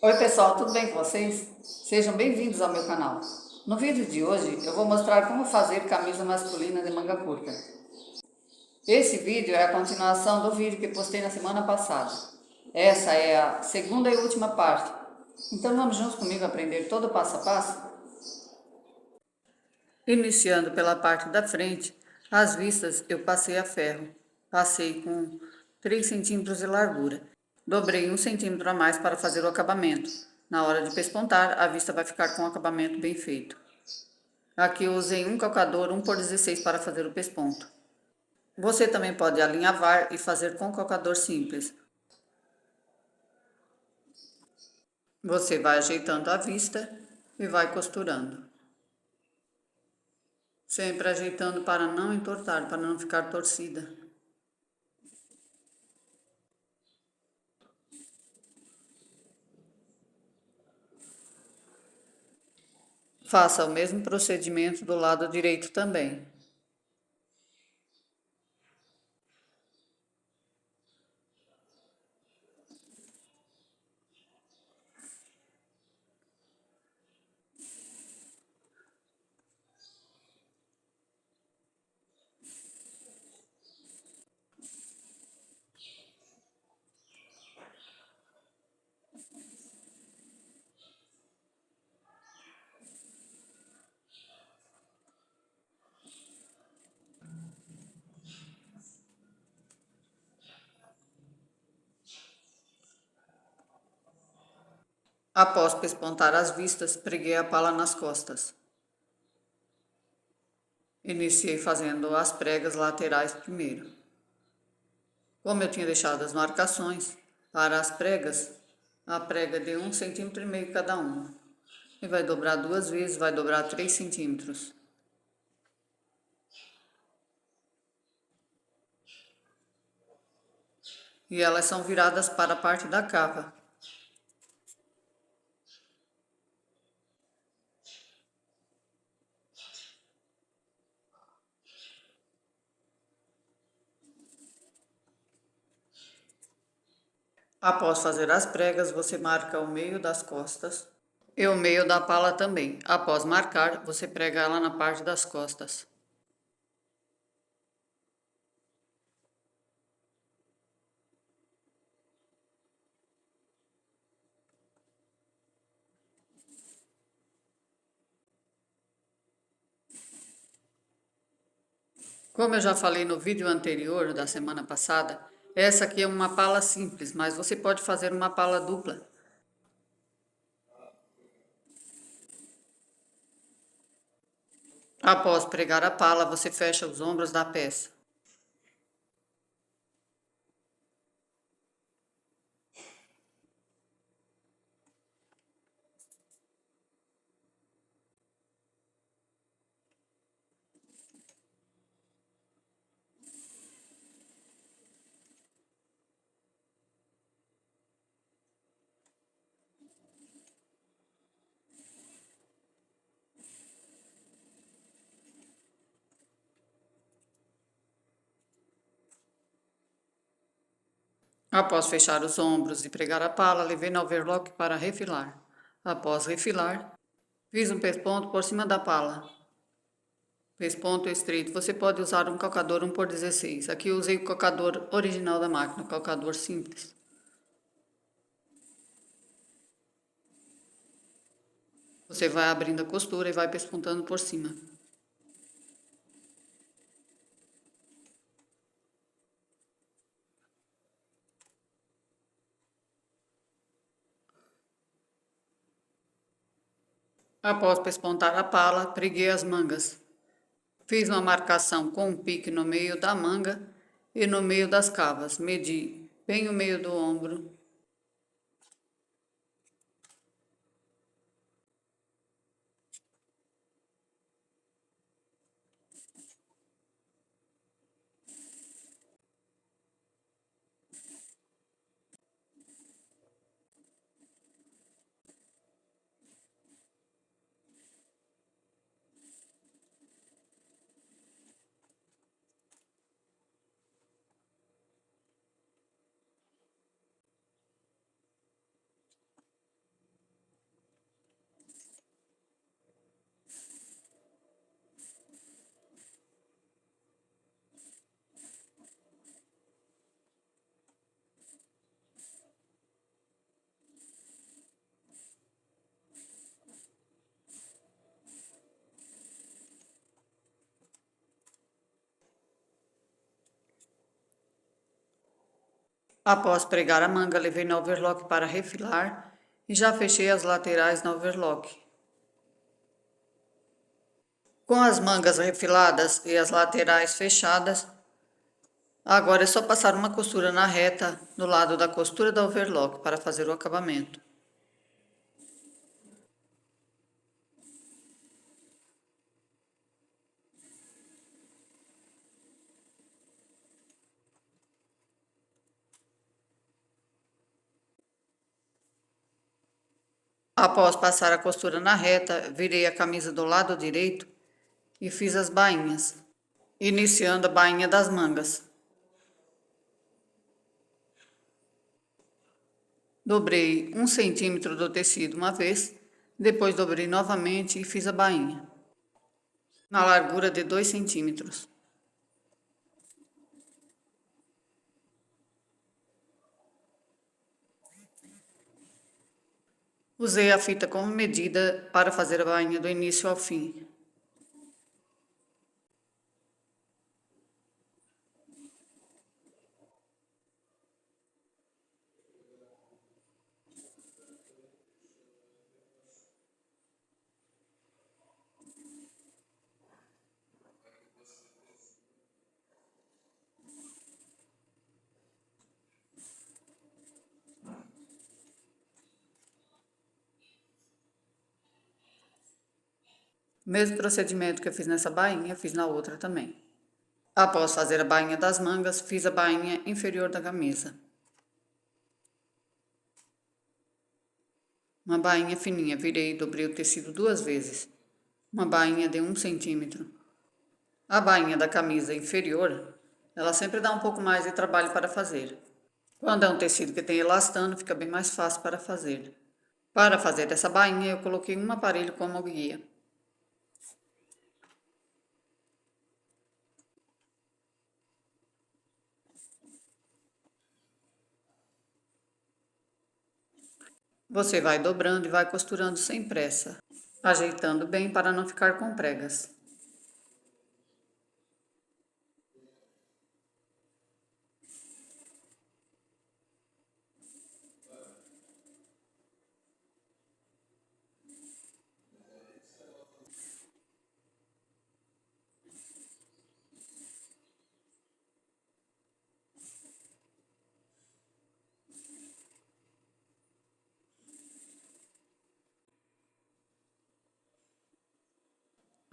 Oi pessoal, tudo bem com vocês? Sejam bem-vindos ao meu canal. No vídeo de hoje eu vou mostrar como fazer camisa masculina de manga curta. Esse vídeo é a continuação do vídeo que postei na semana passada. Essa é a segunda e última parte. Então vamos juntos comigo aprender todo o passo a passo? Iniciando pela parte da frente, as vistas eu passei a ferro. Passei com 3 centímetros de largura. Dobrei 1 centímetro a mais para fazer o acabamento. Na hora de pespontar, a vista vai ficar com o acabamento bem feito. Aqui eu usei um calcador 1x16 para fazer o pesponto. Você também pode alinhavar e fazer com calcador simples. Você vai ajeitando a vista e vai costurando. Sempre ajeitando para não entortar, para não ficar torcida. Faça o mesmo procedimento do lado direito também. Após pespontar as vistas, preguei a pala nas costas. Iniciei fazendo as pregas laterais primeiro. Como eu tinha deixado as marcações para as pregas, a prega de 1,5 cm cada uma. E vai dobrar 2 vezes, vai dobrar 3 centímetros. E elas são viradas para a parte da capa. Após fazer as pregas, você marca o meio das costas e o meio da pala também. Após marcar, você prega ela na parte das costas. Como eu já falei no vídeo anterior da semana passada, essa aqui é uma pala simples, mas você pode fazer uma pala dupla. Após pregar a pala, você fecha os ombros da peça. Após fechar os ombros e pregar a pala, levei no overlock para refilar. Após refilar, fiz um pesponto por cima da pala. Pesponto estreito. Você pode usar um calcador 1x16. Aqui eu usei o calcador original da máquina, o calcador simples. Você vai abrindo a costura e vai pespontando por cima. Após pespontar a pala, preguei as mangas. Fiz uma marcação com um pique no meio da manga e no meio das cavas. Medi bem o meio do ombro. Após pregar a manga, levei na overlock para refilar e já fechei as laterais na overlock. Com as mangas refiladas e as laterais fechadas, agora é só passar uma costura na reta do lado da costura da overlock para fazer o acabamento. Após passar a costura na reta, virei a camisa do lado direito e fiz as bainhas, iniciando a bainha das mangas. Dobrei 1 cm do tecido uma vez, depois dobrei novamente e fiz a bainha, na largura de 2 centímetros. Usei a fita como medida para fazer a bainha do início ao fim. Mesmo procedimento que eu fiz nessa bainha, fiz na outra também. Após fazer a bainha das mangas, fiz a bainha inferior da camisa. Uma bainha fininha, virei e dobrei o tecido 2 vezes. Uma bainha de 1 centímetro. A bainha da camisa inferior, ela sempre dá um pouco mais de trabalho para fazer. Quando é um tecido que tem elastano, fica bem mais fácil para fazer. Para fazer essa bainha, eu coloquei um aparelho como guia. Você vai dobrando e vai costurando sem pressa, ajeitando bem para não ficar com pregas.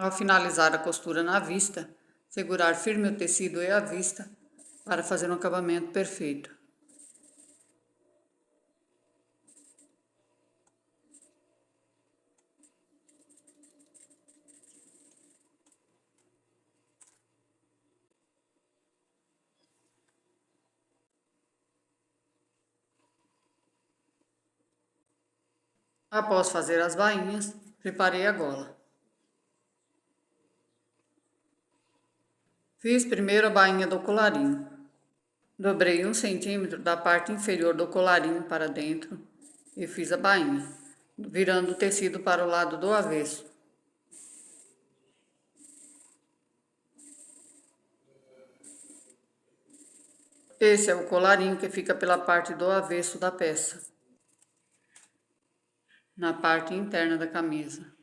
Ao finalizar a costura na vista, segurar firme o tecido e a vista para fazer um acabamento perfeito. Após fazer as bainhas, preparei a gola. Fiz primeiro a bainha do colarinho. Dobrei 1 centímetro da parte inferior do colarinho para dentro e fiz a bainha, virando o tecido para o lado do avesso. Esse é o colarinho que fica pela parte do avesso da peça, na parte interna da camisa.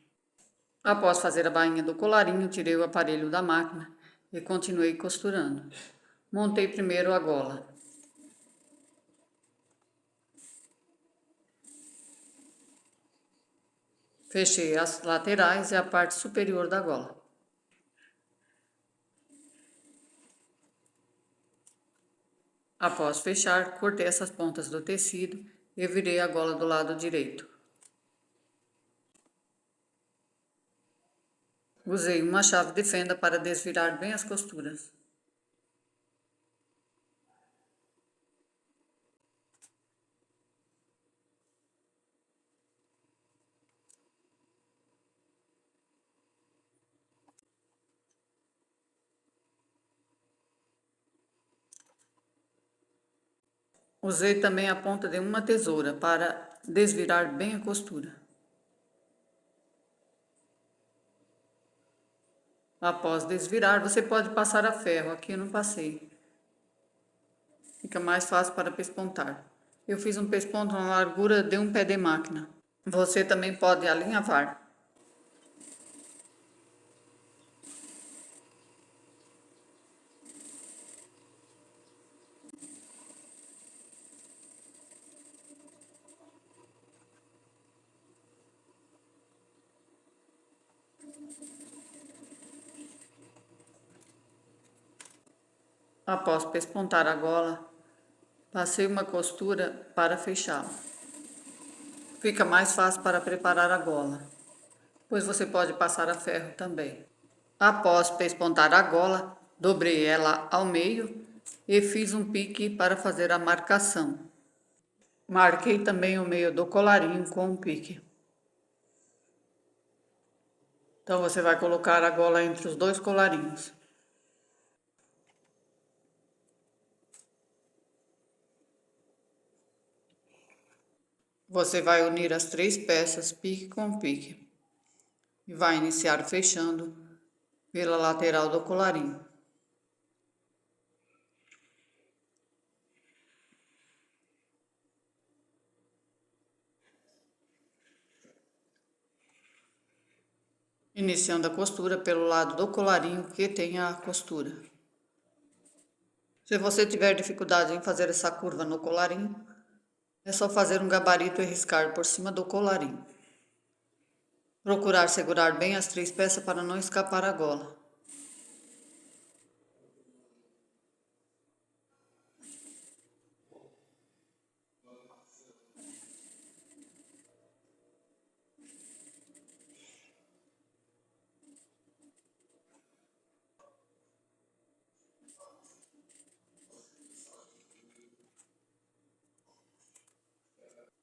Após fazer a bainha do colarinho, tirei o aparelho da máquina e continuei costurando. Montei primeiro a gola. Fechei as laterais e a parte superior da gola. Após fechar, cortei essas pontas do tecido e virei a gola do lado direito. Usei uma chave de fenda para desvirar bem as costuras. Usei também a ponta de uma tesoura para desvirar bem a costura. Após desvirar, você pode passar a ferro, aqui eu não passei. fica mais fácil para pespontar. Eu fiz um pesponto na largura de um pé de máquina. Você também pode alinhavar. Após pespontar a gola, passei uma costura para fechá-la. Fica mais fácil para preparar a gola, pois você pode passar a ferro também. Após pespontar a gola, dobrei ela ao meio e fiz um pique para fazer a marcação. Marquei também o meio do colarinho com um pique. Então você vai colocar a gola entre os dois colarinhos. Você vai unir as 3 peças pique com pique e vai iniciar fechando pela lateral do colarinho. Iniciando a costura pelo lado do colarinho que tem a costura. Se você tiver dificuldade em fazer essa curva no colarinho, é só fazer um gabarito e riscar por cima do colarinho. Procurar segurar bem as 3 peças para não escapar a gola.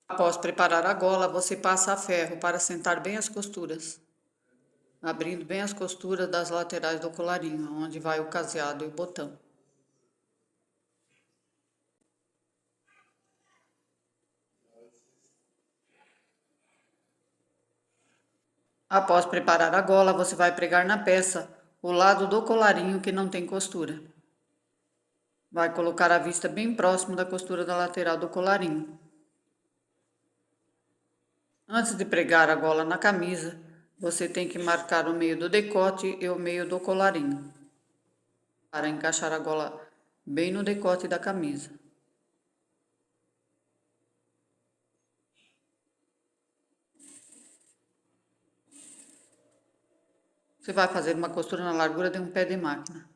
Após preparar a gola, você passa a ferro para assentar bem as costuras, abrindo bem as costuras das laterais do colarinho, onde vai o caseado e o botão. Após preparar a gola, você vai pregar na peça o lado do colarinho que não tem costura. Vai colocar a vista bem próximo da costura da lateral do colarinho. Antes de pregar a gola na camisa, você tem que marcar o meio do decote e o meio do colarinho, para encaixar a gola bem no decote da camisa. Você vai fazer uma costura na largura de um pé de máquina.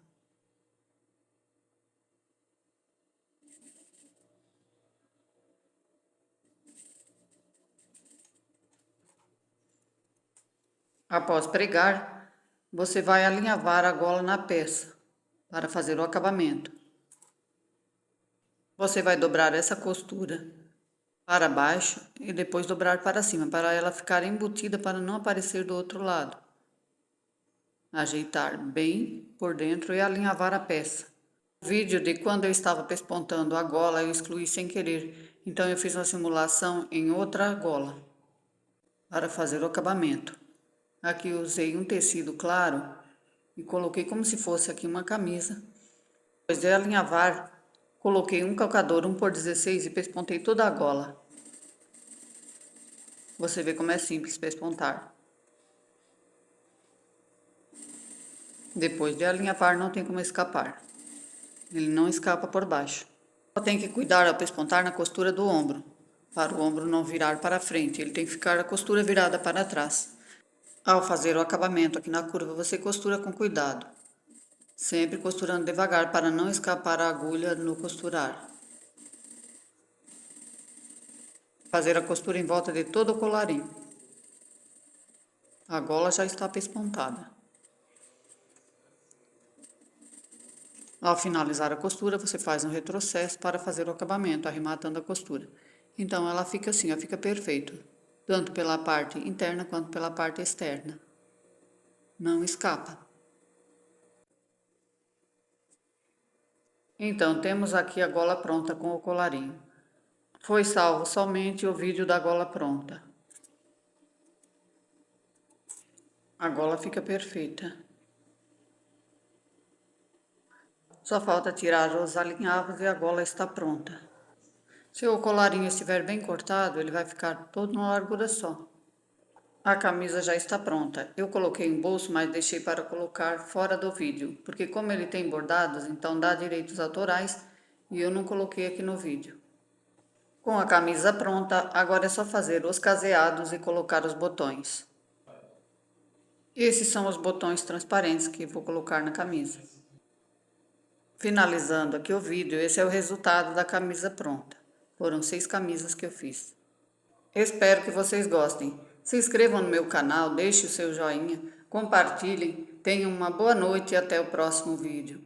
Após pregar, você vai alinhavar a gola na peça para fazer o acabamento. Você vai dobrar essa costura para baixo e depois dobrar para cima, para ela ficar embutida para não aparecer do outro lado. Ajeitar bem por dentro e alinhavar a peça. O vídeo de quando eu estava pespontando a gola eu excluí sem querer, então eu fiz uma simulação em outra gola para fazer o acabamento. Aqui eu usei um tecido claro e coloquei como se fosse aqui uma camisa. Depois de alinhavar, coloquei um calcador 1x16 e pespontei toda a gola. Você vê como é simples pespontar. Depois de alinhavar, não tem como escapar. Ele não escapa por baixo. Só tem que cuidar ao pespontar na costura do ombro, para o ombro não virar para frente. Ele tem que ficar a costura virada para trás. Ao fazer o acabamento aqui na curva, você costura com cuidado, sempre costurando devagar para não escapar a agulha no costurar. Fazer a costura em volta de todo o colarinho. A gola já está pespontada. Ao finalizar a costura, você faz um retrocesso para fazer o acabamento, arrematando a costura. Então ela fica assim, ela fica perfeito, tanto pela parte interna quanto pela parte externa. Não escapa. Então temos aqui a gola pronta com o colarinho. Foi salvo somente o vídeo da gola pronta. A gola fica perfeita. Só falta tirar os alinhavos e a gola está pronta. Se o colarinho estiver bem cortado, ele vai ficar todo numa largura só. A camisa já está pronta. Eu coloquei um bolso, mas deixei para colocar fora do vídeo, porque como ele tem bordados, então dá direitos autorais e eu não coloquei aqui no vídeo. Com a camisa pronta, agora é só fazer os caseados e colocar os botões. Esses são os botões transparentes que vou colocar na camisa. Finalizando aqui o vídeo, esse é o resultado da camisa pronta. Foram 6 camisas que eu fiz. Espero que vocês gostem. Se inscrevam no meu canal, deixe o seu joinha, compartilhem, tenham uma boa noite e até o próximo vídeo.